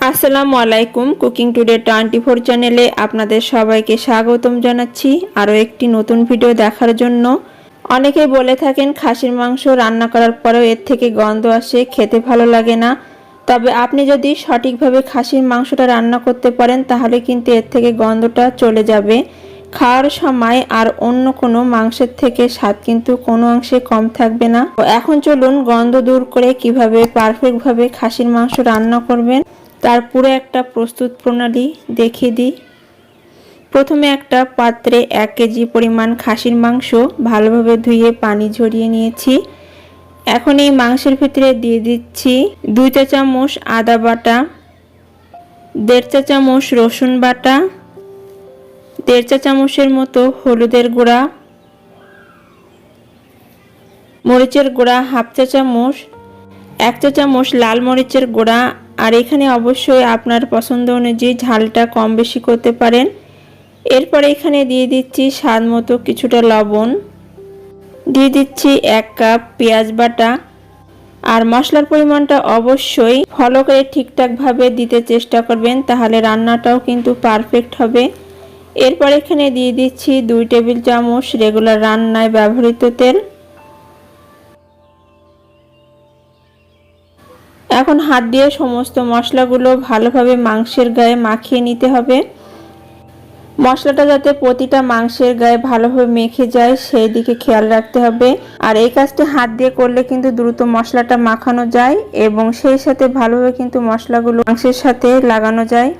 আসসালামু আলাইকুম। Cooking today 24 চ্যানেলে আপনাদের সবাইকে স্বাগতম জানাচ্ছি আরও একটি নতুন ভিডিও দেখার জন্য। অনেকেই বলে থাকেন খাসির মাংস রান্না করার পরেও এর থেকে গন্ধ আসে, খেতে ভালো লাগে না। তবে আপনি যদি সঠিকভাবে খাসির মাংসটা রান্না করতে পারেন তাহলে কিন্তু এর থেকে গন্ধটা চলে যাবে খাওয়ার সময়, আর অন্য কোনো মাংসের থেকে স্বাদ কিন্তু কোনো অংশে কম থাকবে না। এখন চলুন গন্ধ দূর করে কিভাবে পারফেক্টভাবে খাসির মাংস রান্না করবেন তার পুরো একটা প্রস্তুত প্রণালী দেখিয়ে দিই। প্রথমে একটা পাত্রে 1 কেজি পরিমাণ খাসির মাংস ভালোভাবে ধুয়ে পানি ঝরিয়ে নিয়েছি। এখন এই মাংসের ভিতরে দিয়ে দিচ্ছি 2 চা চামচ আদা বাটা, 1.5 চা চামচ রসুন বাটা, 1.5 চা চামচের মতো হলুদের গুঁড়া, মরিচের গুঁড়া 1/2 চা চামচ, 1 চা চামচ লাল মরিচের গুঁড়া। আর এখানে অবশ্যই আপনার পছন্দ অনুযায়ী ঝালটা কম বেশি করতে পারেন। এরপরে এখানে দিয়ে দিচ্ছি স্বাদ মতো কিছুটা লবণ, দিয়ে দিচ্ছি 1 কাপ পেঁয়াজ বাটা। আর মশলার পরিমাণটা অবশ্যই ফলো করে ঠিকঠাকভাবে দিতে চেষ্টা করবেন, তাহলে রান্নাটাও কিন্তু পারফেক্ট হবে। এরপর এখানে দিয়ে দিচ্ছি 2 টেবিল চামচ রেগুলার রান্নায় ব্যবহৃত তেল। এখন হাত দিয়ে সমস্ত মশলাগুলো ভালোভাবে মাংসের গায়ে মাখিয়ে নিতে হবে। মশলাটা যাতে প্রতিটা মাংসের গায়ে ভালোভাবে মেখে যায় সেই দিকে খেয়াল রাখতে হবে। আর এই কাজটি হাত দিয়ে করলে কিন্তু দ্রুত মশলাটা মাখানো যায় এবং সেই সাথে ভালোভাবে কিন্তু মশলাগুলো মাংসের সাথে লাগানো যায়।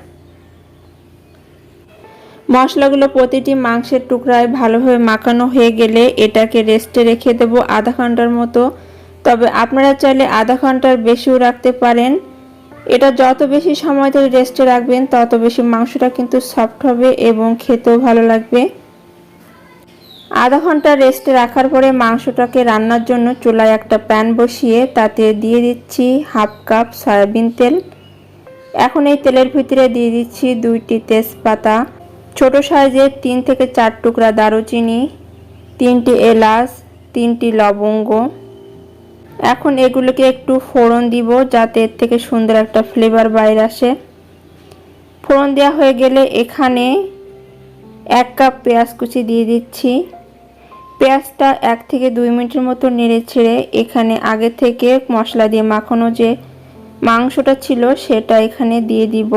মশলাগুলো প্রতিটি মাংসের টুকরায় ভালোভাবে মাখানো হয়ে গেলে এটাকে রেস্টে রেখে দেবো আধা ঘন্টার মতো। তবে আপনারা চাইলে আধা ঘন্টার বেশিও রাখতে পারেন। এটা যত বেশি সময় ধরে রেস্টে রাখবেন তত বেশি মাংসটা কিন্তু সফট হবে এবং খেতেও ভালো লাগবে। আধা ঘন্টা রেস্টে রাখার পরে মাংসটাকে রান্নার জন্য চুলায় একটা প্যান বসিয়ে তাতে দিয়ে দিচ্ছি 1/2 কাপ সয়াবিন তেল। এখন এই তেলের ভিতরে দিয়ে দিচ্ছি 2টি তেজপাতা, ছোট সাইজের 3 থেকে 4 টুকরা দারুচিনি, 3টি এলাচ, 3টি লবঙ্গ। এখন এগুলোকে একটু ফোড়ন দিব যাতে এর থেকে সুন্দর একটা ফ্লেভার বাইরে আসে। ফোড়ন দেওয়া হয়ে গেলে এখানে 1 কাপ পেঁয়াজ কুচি দিয়ে দিচ্ছি। পেঁয়াজটা 1 থেকে 2 মিনিটের মতো নেড়ে ছেড়ে এখানে আগে থেকে মশলা দিয়ে মাখানো যে মাংসটা ছিল সেটা এখানে দিয়ে দিব।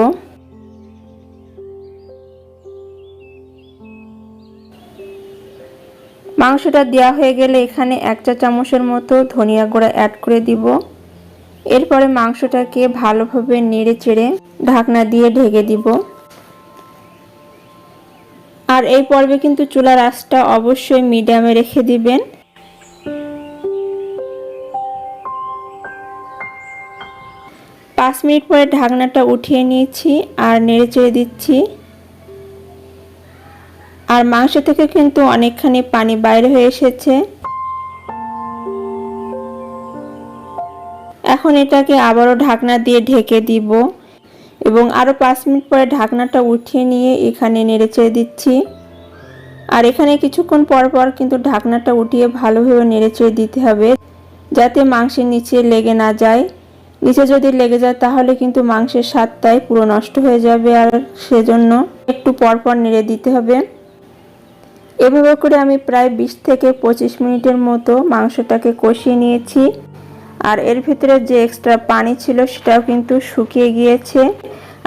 মাংসটা দেওয়া হয়ে গেলে এখানে 1 চা চামচের মতো ধনিয়া গুঁড়া অ্যাড করে দিব। এরপরে মাংসটাকে ভালোভাবে নেড়ে চেড়ে ঢাকনা দিয়ে ঢেকে দিব। আর এই পর্বে কিন্তু চুলার আঁচটা অবশ্যই মিডিয়ামে রেখে দিবেন। পাঁচ মিনিট পরে ঢাকনাটা উঠিয়ে নিয়েছি আর নেড়ে চেড়ে দিচ্ছি। আর মাংস থেকে কিন্তু অনেকখানি পানি বাইরে হয়ে এসেছে। এখন এটাকে আবারও ঢাকনা দিয়ে ঢেকে দিব এবং আরও 5 মিনিট পরে ঢাকনাটা উঠিয়ে নিয়ে এখানে নেড়েচেড়ে দিচ্ছি। আর এখানে কিছুক্ষণ পর পর কিন্তু ঢাকনাটা উঠিয়ে ভালোভাবে নেড়েচেড়ে দিতে হবে যাতে মাংসের নিচে লেগে না যায়। নিচে যদি লেগে যায় তাহলে কিন্তু মাংসের স্বাদটাই পুরো নষ্ট হয়ে যাবে, আর সেজন্য একটু পর পর নেড়ে দিতে হবে। এভাবে করে আমি প্রায় 20 থেকে 25 মিনিটের মতো মাংসটাকে কষিয়ে নিয়েছি। আর এর ভিতরে যে এক্সট্রা পানি ছিল সেটাও কিন্তু শুকিয়ে গিয়েছে।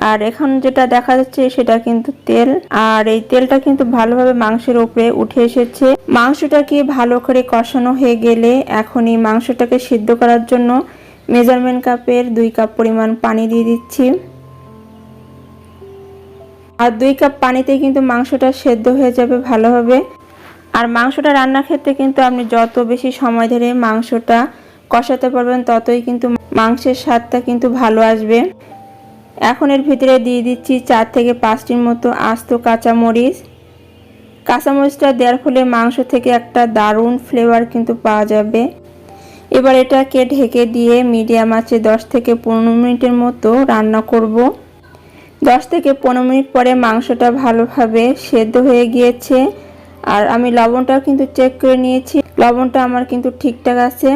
আর এখন যেটা দেখা যাচ্ছে সেটা কিন্তু তেল, আর এই তেলটা কিন্তু ভালোভাবে মাংসের উপরে উঠে এসেছে। মাংসটাকে ভালো করে কষানো হয়ে গেলে এখন এই মাংসটাকে সিদ্ধ করার জন্য মেজারমেন্ট কাপের 2 কাপ পরিমাণ পানি দিয়ে দিচ্ছি। আর 2 কাপ পানিতে কিন্তু মাংসটা সেদ্ধ হয়ে যাবে ভালোভাবে। আর মাংসটা রান্নার ক্ষেত্রে কিন্তু আপনি যত বেশি সময় ধরে মাংসটা কষাতে পারবেন ততই কিন্তু মাংসের স্বাদটা কিন্তু ভালো আসবে। এখন এর ভিতরে দিয়ে দিচ্ছি 4 থেকে 5টির মতো আস্ত কাঁচামরিচ। কাঁচামরিচটা দেওয়ার ফলে মাংস থেকে একটা দারুণ ফ্লেভার কিন্তু পাওয়া যাবে। এবার এটাকে ঢেকে দিয়ে মিডিয়াম আঁচে 10 থেকে 15 মিনিটের মতো রান্না করব। 10 থেকে 15 মিনিট পরে মাংসটা ভালোভাবে সেদ্ধ হয়ে গিয়েছে। আর আমি লবণটাও কিন্তু চেক করে নিয়েছি, লবণটা আমার কিন্তু ঠিকঠাক আছে।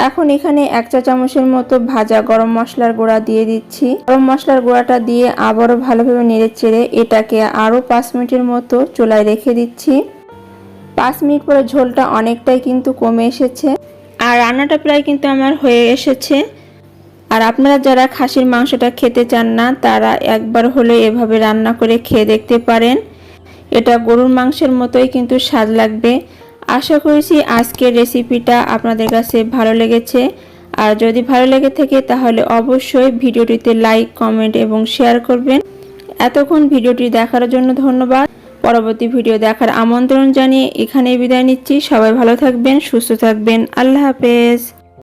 এখন এখানে 1 চা চামচের মতো ভাজা গরম মশলার গুঁড়া দিয়ে দিচ্ছি। গরম মশলার গুঁড়াটা দিয়ে আবারও ভালোভাবে নেড়েচেড়ে এটাকে আরও 5 মিনিটের মতো চুলায় রেখে দিচ্ছি। 5 মিনিট পরে ঝোলটা অনেকটাই কিন্তু কমে এসেছে আর রান্নাটা প্রায় কিন্তু আমার হয়ে এসেছে। আর আপনারা যারা খাসির মাংসটা খেতে চান না তারা একবার হলে এভাবে রান্না করে খেয়ে দেখতে পারেন। এটা গরুর মাংসের মতোই কিন্তু স্বাদ লাগবে। আশা করছি আজকের রেসিপিটা আপনাদের কাছে ভালো লেগেছে। আর যদি ভালো লেগে থাকে তাহলে অবশ্যই ভিডিওটিতে লাইক, কমেন্ট এবং শেয়ার করবেন। এতক্ষণ ভিডিওটি দেখার জন্য ধন্যবাদ। পরবর্তী ভিডিও দেখার আমন্ত্রণ জানিয়ে এখানেই বিদায় নিচ্ছি। সবাই ভালো থাকবেন, সুস্থ থাকবেন। আল্লাহ হাফেজ।